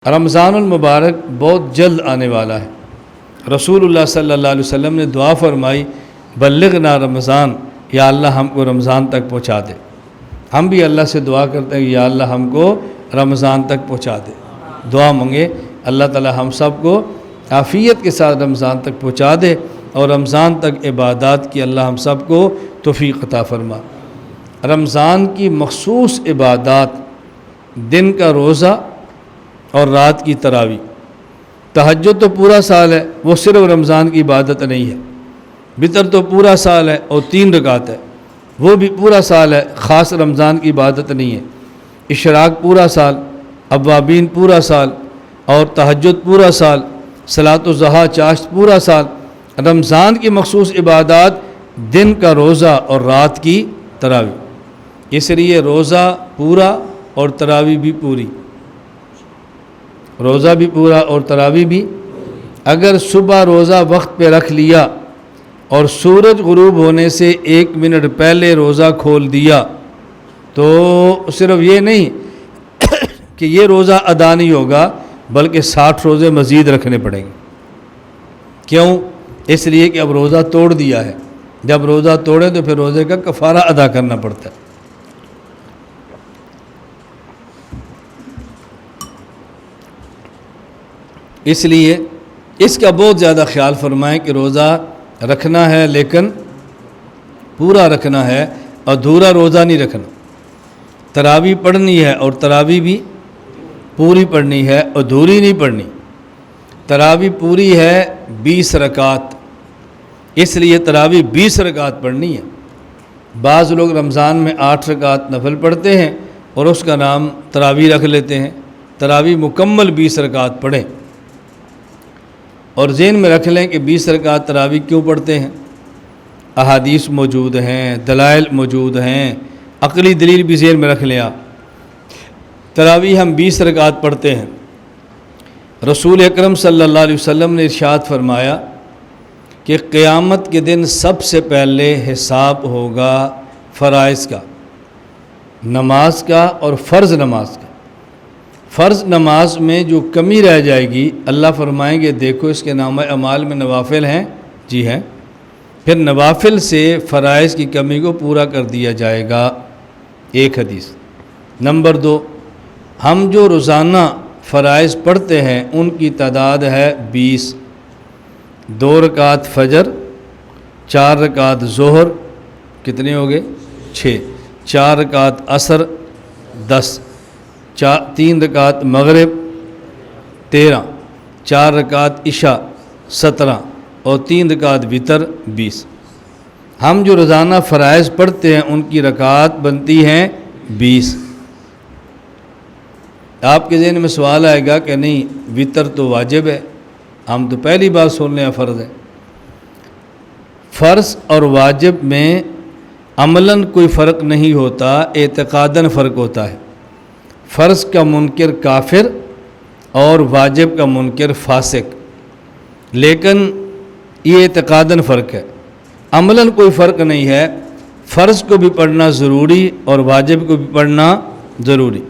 رمضان المبارک بہت جلد آنے والا ہے۔ رسول اللہ صلی اللہ علیہ وسلم نے دعا فرمائی، بلغنا رمضان، یا اللہ ہم کو رمضان تک پہنچا دے۔ ہم بھی اللہ سے دعا کرتے ہیں کہ یا اللہ ہم کو رمضان تک پہنچا دے۔ دعا مانگے اللہ تعالی ہم سب کو عافیت کے ساتھ رمضان تک پہنچا دے، اور رمضان تک عبادات کی اللہ ہم سب کو توفیق عطا فرما۔ رمضان کی مخصوص عبادات، دن کا روزہ اور رات کی تراویح۔ تہجد تو پورا سال ہے، وہ صرف رمضان کی عبادت نہیں ہے۔ وتر تو پورا سال ہے اور 3 رکعت ہے، وہ بھی پورا سال ہے، خاص رمضان کی عبادت نہیں ہے۔ اشراق پورا سال، اوابین پورا سال، اور تہجد پورا سال، صلاۃ الضحیٰ چاشت پورا سال۔ رمضان کی مخصوص عبادات، دن کا روزہ اور رات کی تراویح۔ اس لیے روزہ پورا اور تراویح بھی پوری، روزہ بھی پورا اور تراویح بھی۔ اگر صبح روزہ وقت پہ رکھ لیا اور سورج غروب ہونے سے 1 منٹ پہلے روزہ کھول دیا تو صرف یہ نہیں کہ یہ روزہ ادا نہیں ہوگا، بلکہ 60 روزے مزید رکھنے پڑیں گے۔ کیوں؟ اس لیے کہ اب روزہ توڑ دیا ہے، جب روزہ توڑے تو پھر روزے کا کفارہ ادا کرنا پڑتا ہے۔ اس لیے اس کا بہت زیادہ خیال فرمائیں کہ روزہ رکھنا ہے لیکن پورا رکھنا ہے، ادھورا روزہ نہیں رکھنا۔ تراویح پڑھنی ہے اور تراویح بھی پوری پڑھنی ہے، ادھوری نہیں پڑھنی۔ تراویح پوری ہے 20 رکعت، اس لیے تراویح 20 رکعت پڑھنی ہے۔ بعض لوگ رمضان میں 8 رکعت نفل پڑھتے ہیں اور اس کا نام تراویح رکھ لیتے ہیں۔ تراویح مکمل 20 رکعت پڑھیں، اور ذہن میں رکھ لیں کہ 20 رکعت تراویح کیوں پڑھتے ہیں۔ احادیث موجود ہیں، دلائل موجود ہیں، عقلی دلیل بھی ذہن میں رکھ لیں آپ۔ تراویح ہم 20 رکعت پڑھتے ہیں۔ رسول اکرم صلی اللہ علیہ وسلم نے ارشاد فرمایا کہ قیامت کے دن سب سے پہلے حساب ہوگا فرائض کا، نماز کا اور فرض نماز کا۔ فرض نماز میں جو کمی رہ جائے گی، اللہ فرمائیں گے دیکھو اس کے نامہ اعمال میں نوافل ہیں، جی ہیں، پھر نوافل سے فرائض کی کمی کو پورا کر دیا جائے گا۔ ایک حدیث۔ نمبر 2، ہم جو روزانہ فرائض پڑھتے ہیں ان کی تعداد ہے 20۔ 2 رکعت فجر، 4 رکعت ظہر، کتنے ہو گئے؟ 6، 4 رکعت عصر 10، 3 رکعت مغرب 13، 4 رکعت عشاء 17، اور 3 رکعت وتر 20۔ ہم جو روزانہ فرائض پڑھتے ہیں ان کی رکعات بنتی ہیں 20۔ آپ کے ذہن میں سوال آئے گا کہ نہیں وتر تو واجب ہے، ہم تو پہلی بار سن رہے ہیں فرض ہے۔ فرض اور واجب میں عملاً کوئی فرق نہیں ہوتا، اعتقاداً فرق ہوتا ہے۔ فرض کا منکر کافر اور واجب کا منکر فاسق، لیکن یہ اعتقاداً فرق ہے، عملاً کوئی فرق نہیں ہے۔ فرض کو بھی پڑھنا ضروری اور واجب کو بھی پڑھنا ضروری۔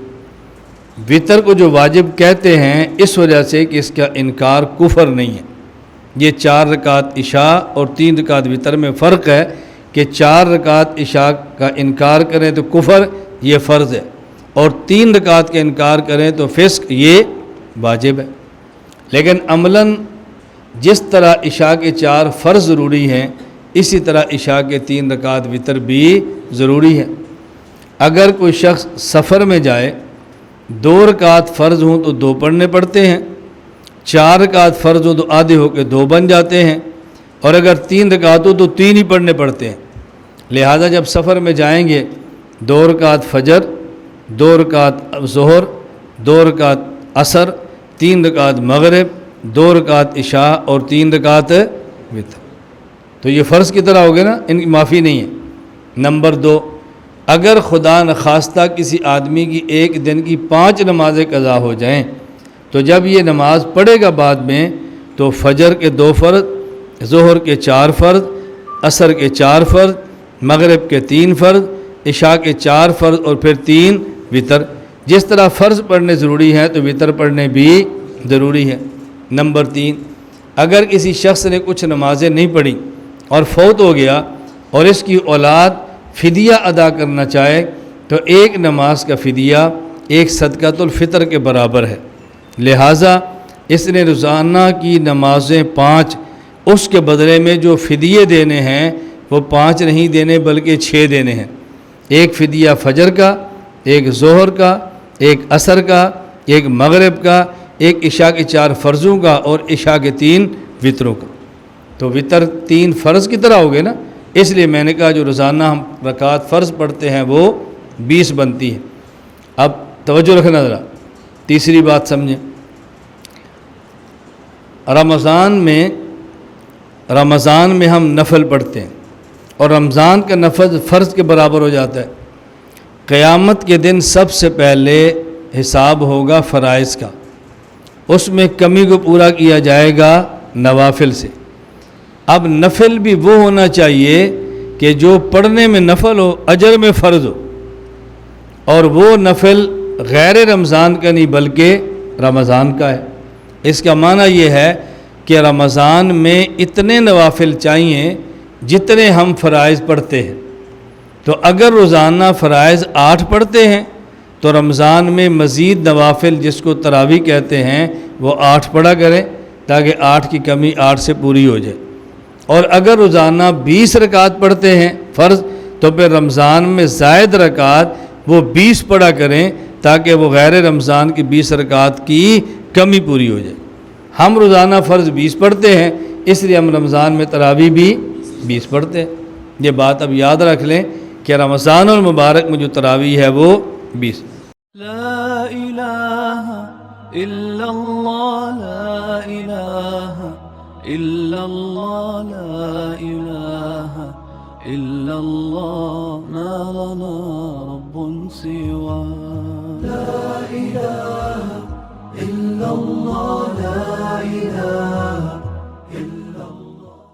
وتر کو جو واجب کہتے ہیں اس وجہ سے کہ اس کا انکار کفر نہیں ہے۔ یہ 4 رکعت عشاء اور 3 رکعت وتر میں فرق ہے کہ 4 رکعت عشاء کا انکار کریں تو کفر، یہ فرض ہے، اور 3 رکعت کا انکار کریں تو فسق، یہ واجب ہے۔ لیکن عملاً جس طرح عشاء کے 4 فرض ضروری ہیں، اسی طرح عشاء کے 3 رکعت وتر بھی ضروری ہے۔ اگر کوئی شخص سفر میں جائے، 2 رکعت فرض ہوں تو 2 پڑھنے پڑتے ہیں، 4 رکعت فرض ہوں تو آدھے ہو کے 2 بن جاتے ہیں، اور اگر 3 رکعت ہو تو 3 ہی پڑھنے پڑتے ہیں۔ لہذا جب سفر میں جائیں گے 2 رکعت فجر، 2 رکعت ظہر، 2 رکعت عصر، 3 رکعت مغرب، 2 رکعت عشاء اور 3 رکعت وتر، تو یہ فرض کی طرح ہو گئے نا، ان کی معافی نہیں ہے۔ نمبر 2، اگر خدا نخواستہ کسی آدمی کی ایک دن کی 5 نمازیں قضا ہو جائیں تو جب یہ نماز پڑھے گا بعد میں تو فجر کے 2 فرض، ظہر کے 4 فرض، عصر کے 4 فرض، مغرب کے 3 فرض، عشاء کے 4 فرض اور پھر 3 وتر، جس طرح فرض پڑھنے ضروری ہیں تو وطر پڑھنے بھی ضروری ہے۔ نمبر 3، اگر کسی شخص نے کچھ نمازیں نہیں پڑھی اور فوت ہو گیا اور اس کی اولاد فدیہ ادا کرنا چاہے تو ایک نماز کا فدیہ ایک صدقۃ الفطر کے برابر ہے، لہٰذا اس نے روزانہ کی نمازیں 5 اس کے بدلے میں جو فدیے دینے ہیں وہ 5 نہیں دینے بلکہ 6 دینے ہیں۔ ایک فدیہ فجر کا، ایک ظہر کا، ایک عصر کا، ایک مغرب کا، ایک عشاء کے 4 فرضوں کا اور عشاء کے 3 وطروں کا۔ تو وطر 3 فرض کی طرح ہو گئے نا، اس لیے میں نے کہا جو روزانہ ہم رکعت فرض پڑھتے ہیں وہ 20 بنتی ہے۔ اب توجہ رکھنا ذرا، تیسری بات سمجھیں، رمضان میں ہم نفل پڑھتے ہیں اور رمضان کا نفل فرض کے برابر ہو جاتا ہے۔ قیامت کے دن سب سے پہلے حساب ہوگا فرائض کا، اس میں کمی کو پورا کیا جائے گا نوافل سے۔ اب نفل بھی وہ ہونا چاہیے کہ جو پڑھنے میں نفل ہو، اجر میں فرض ہو، اور وہ نفل غیر رمضان کا نہیں بلکہ رمضان کا ہے۔ اس کا معنی یہ ہے کہ رمضان میں اتنے نوافل چاہیے جتنے ہم فرائض پڑھتے ہیں۔ تو اگر روزانہ فرائض 8 پڑھتے ہیں تو رمضان میں مزید نوافل جس کو تراویح کہتے ہیں وہ 8 پڑھا کریں تاکہ 8 کی کمی 8 سے پوری ہو جائے۔ اور اگر روزانہ 20 رکعت پڑھتے ہیں فرض تو پھر رمضان میں زائد رکعت وہ 20 پڑھا کریں تاکہ وہ غیر رمضان کی 20 رکعت کی کمی پوری ہو جائے۔ ہم روزانہ فرض 20 پڑھتے ہیں، اس لیے ہم رمضان میں تراویح بھی 20 پڑھتے ہیں۔ یہ بات اب یاد رکھ لیں کہ رمضان المبارک میں جو تراویح ہے وہ 20۔ لا الہ الا اللہ، لا الہ الا اللہ، لا الہ الا اللہ، ما لنا رب سوا، لا الہ الا اللہ۔